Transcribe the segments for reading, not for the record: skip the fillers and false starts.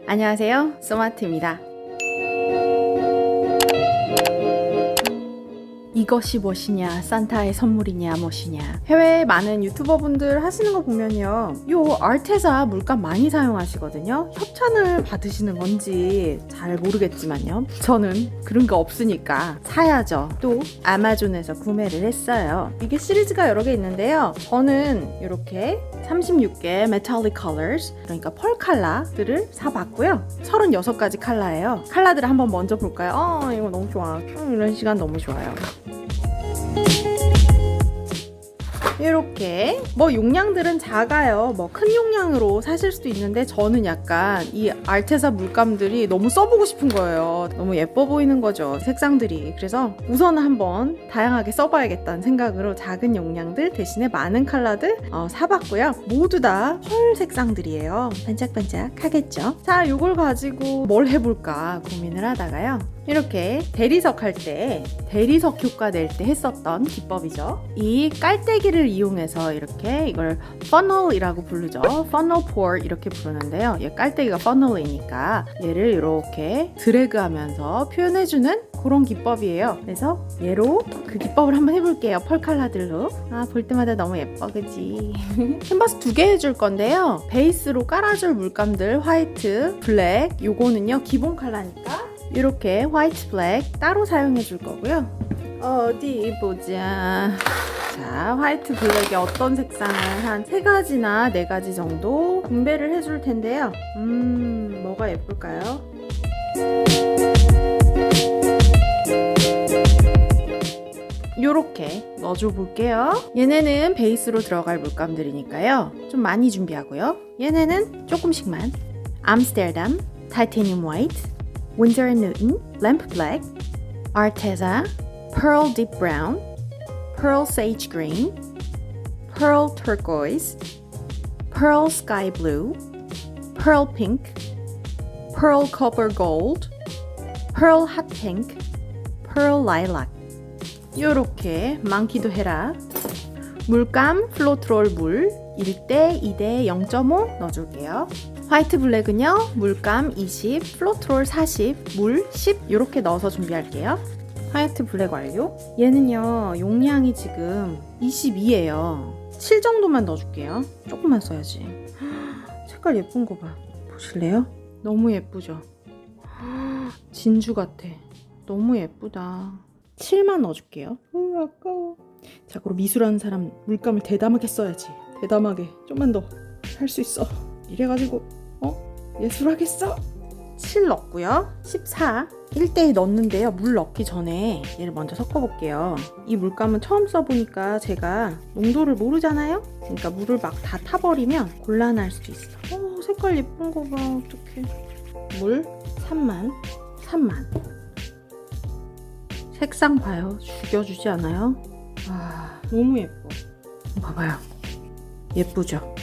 안녕하세요, 소마트입니다. 이것이 무엇이냐, 산타의 선물이냐 무엇이냐. 해외에 많은 유튜버분들 하시는 거 보면요, 요 아르테사 물감 많이 사용하시거든요. 협찬을 받으시는 건지 잘 모르겠지만요, 저는 그런 거 없으니까 사야죠. 또 아마존에서 구매를 했어요. 이게 시리즈가 여러 개 있는데요, 저는 이렇게 36개 메탈릭 컬러스, 그러니까 펄 컬러들을 사봤고요. 36가지 컬러예요. 컬러들을 한번 먼저 볼까요? 이거 너무 좋아. 이런 시간 너무 좋아요. 이렇게 뭐 용량들은 작아요. 뭐 큰 용량으로 사실 수도 있는데, 저는 약간 이 아르테사 물감들이 너무 써보고 싶은 거예요. 너무 예뻐 보이는 거죠, 색상들이. 그래서 우선 한번 다양하게 써봐야겠다는 생각으로 작은 용량들 대신에 많은 컬러들 사봤고요. 모두 다 펄 색상들이에요. 반짝반짝 하겠죠. 자, 요걸 가지고 뭘 해볼까 고민을 하다가요, 이렇게 대리석 할 때, 대리석 효과 낼 때 했었던 기법이죠. 이 깔때기를 이용해서 이렇게, 이걸 funnel이라고 부르죠. funnel pour 이렇게 부르는데요. 얘 깔때기가 funnel이니까 얘를 이렇게 드래그하면서 표현해주는 그런 기법이에요. 그래서 얘로 그 기법을 한번 해볼게요. 펄 컬러들로. 볼 때마다 너무 예뻐, 그지? 캔버스 2개 해줄 건데요, 베이스로 깔아줄 물감들 화이트, 블랙, 요거는요 기본 컬러니까 이렇게 화이트, 블랙 따로 사용해 줄 거고요. 어디 보자. 자, 화이트, 블랙에 어떤 색상을 한 3가지나 4가지 정도 분배를 해줄 텐데요. 뭐가 예쁠까요? 요렇게 넣어줘 볼게요. 얘네는 베이스로 들어갈 물감들이니까요, 좀 많이 준비하고요. 얘네는 조금씩만. 암스테르담, 타이타늄 화이트, Winsor & Newton, Lamp Black, Arteza, Pearl Deep Brown, Pearl Sage Green, Pearl Turquoise, Pearl Sky Blue, Pearl Pink, Pearl Copper Gold, Pearl Hot Pink, Pearl Lilac. 요렇게 많기도 해라. 물감 플로트롤 물 1대 2대 0.5 넣어줄게요. 화이트 블랙은요, 물감 20, 플로트롤 40, 물 10 이렇게 넣어서 준비할게요. 화이트 블랙 완료. 얘는요 용량이 지금 22예요. 7 정도만 넣어줄게요. 조금만 써야지. 색깔 예쁜 거 봐. 보실래요? 너무 예쁘죠? 진주 같아. 너무 예쁘다. 7만 넣어줄게요. 아까워. 자, 그럼 미술하는 사람 물감을 대담하게 써야지. 대담하게. 좀만 더 할 수 있어. 이래가지고 예술하겠어. 7 넣고요. 14 1대1 넣었는데요, 물 넣기 전에 얘를 먼저 섞어볼게요. 이 물감은 처음 써보니까 제가 농도를 모르잖아요. 그러니까 물을 막 다 타버리면 곤란할 수도 있어. 색깔 예쁜 거 봐. 어떡해. 물 3만. 색상 봐요. 죽여주지 않아요? 너무 예뻐. 봐봐요. 예쁘죠?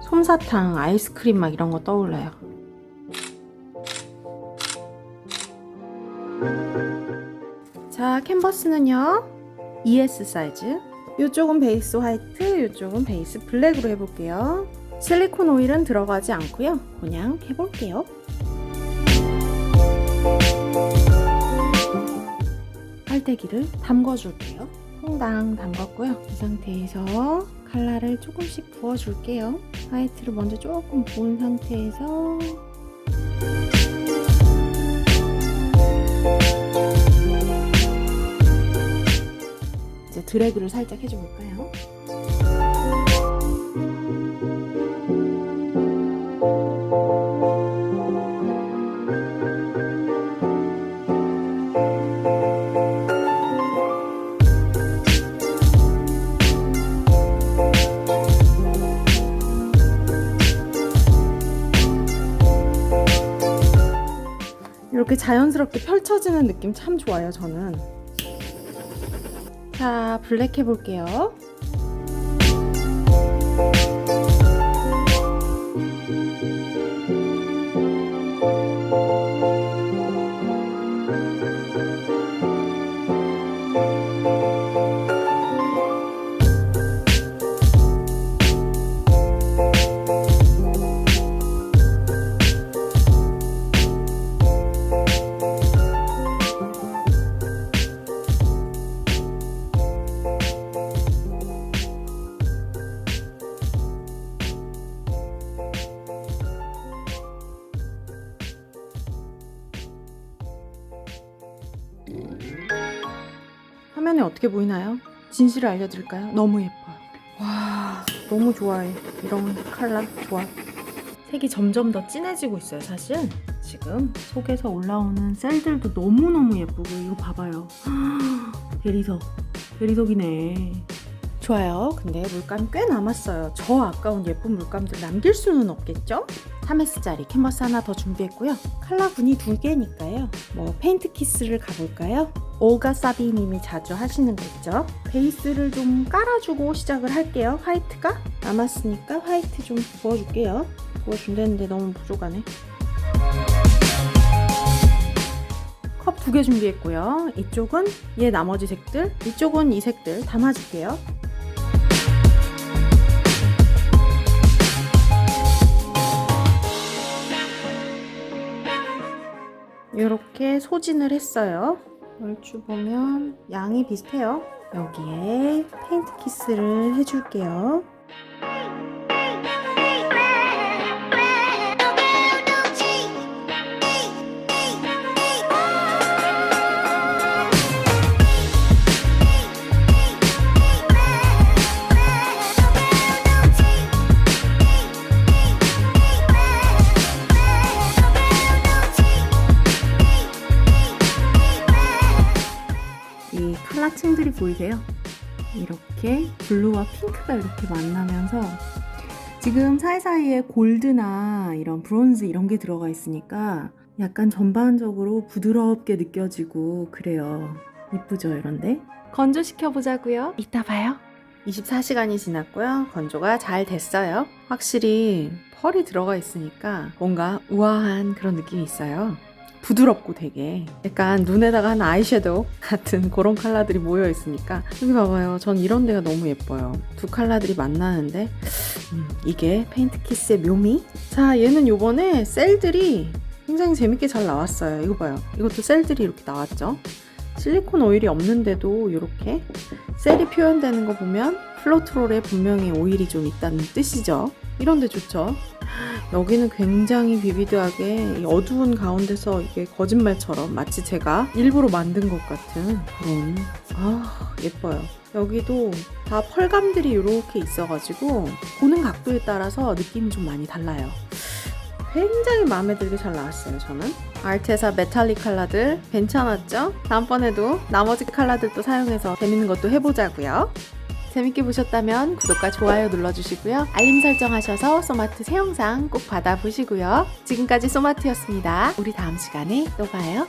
솜사탕, 아이스크림 막 이런 거 떠올라요. 자, 캔버스는요 2S 사이즈. 이쪽은 베이스 화이트, 이쪽은 베이스 블랙으로 해볼게요. 실리콘 오일은 들어가지 않고요, 그냥 해볼게요. 깔때기를 담궈줄게요. 퐁당 담갔고요. 이 상태에서 컬러를 조금씩 부어줄게요. 화이트를 먼저 조금 부은 상태에서 이제 드래그를 살짝 해줘볼까요? 이렇게 자연스럽게 펼쳐지는 느낌 참 좋아요, 저는. 자, 블랙 해볼게요. 화면에 어떻게 보이나요? 진실을 알려드릴까요? 너무 예뻐요. 와, 너무 좋아해. 이런 컬러 좋아. 색이 점점 더 진해지고 있어요, 사실. 지금 속에서 올라오는 셀들도 너무너무 예쁘고, 이거 봐봐요. 대리석이네. 좋아요. 근데 물감 꽤 남았어요. 저 아까운 예쁜 물감들 남길 수는 없겠죠? 3S짜리 캔버스 하나 더 준비했고요. 컬러분이 2개니까요. 페인트 키스를 가볼까요? 올가 사비님이 자주 하시는 거 있죠? 베이스를 좀 깔아주고 시작을 할게요. 화이트가 남았으니까 화이트 좀 부어줄게요. 부어준다는데 너무 부족하네. 컵 2개 준비했고요. 이쪽은 얘 나머지 색들, 이쪽은 이 색들 담아줄게요. 이렇게 소진을 했어요. 얼추 보면 양이 비슷해요. 여기에 페인트 키스를 해줄게요. 이 컬러층들이 보이세요? 이렇게 블루와 핑크가 이렇게 만나면서 지금 사이사이에 골드나 이런 브론즈 이런 게 들어가 있으니까 약간 전반적으로 부드럽게 느껴지고 그래요. 이쁘죠, 이런데? 건조시켜 보자고요. 이따 봐요. 24시간이 지났고요. 건조가 잘 됐어요. 확실히 펄이 들어가 있으니까 뭔가 우아한 그런 느낌이 있어요. 부드럽고 되게 약간 눈에다가 하는 아이섀도우 같은 그런 컬러들이 모여 있으니까 여기 봐봐요. 전 이런 데가 너무 예뻐요. 두 컬러들이 만나는데 이게 페인트 키스의 묘미. 자, 얘는 요번에 셀들이 굉장히 재밌게 잘 나왔어요. 이거 봐요. 이것도 셀들이 이렇게 나왔죠. 실리콘 오일이 없는데도 이렇게 셀이 표현되는 거 보면 플로트롤에 분명히 오일이 좀 있다는 뜻이죠. 이런 데 좋죠. 여기는 굉장히 비비드하게 어두운 가운데서 이게 거짓말처럼 마치 제가 일부러 만든 것 같은 그런 예뻐요. 여기도 다 펄감들이 이렇게 있어가지고 보는 각도에 따라서 느낌이 좀 많이 달라요. 굉장히 마음에 들게 잘 나왔어요. 저는 아르테사 메탈릭 컬러들 괜찮았죠? 다음번에도 나머지 컬러들도 사용해서 재밌는 것도 해보자고요. 재밌게 보셨다면 구독과 좋아요 눌러주시고요. 알림 설정하셔서 소마트 새 영상 꼭 받아보시고요. 지금까지 소마트였습니다. 우리 다음 시간에 또 봐요.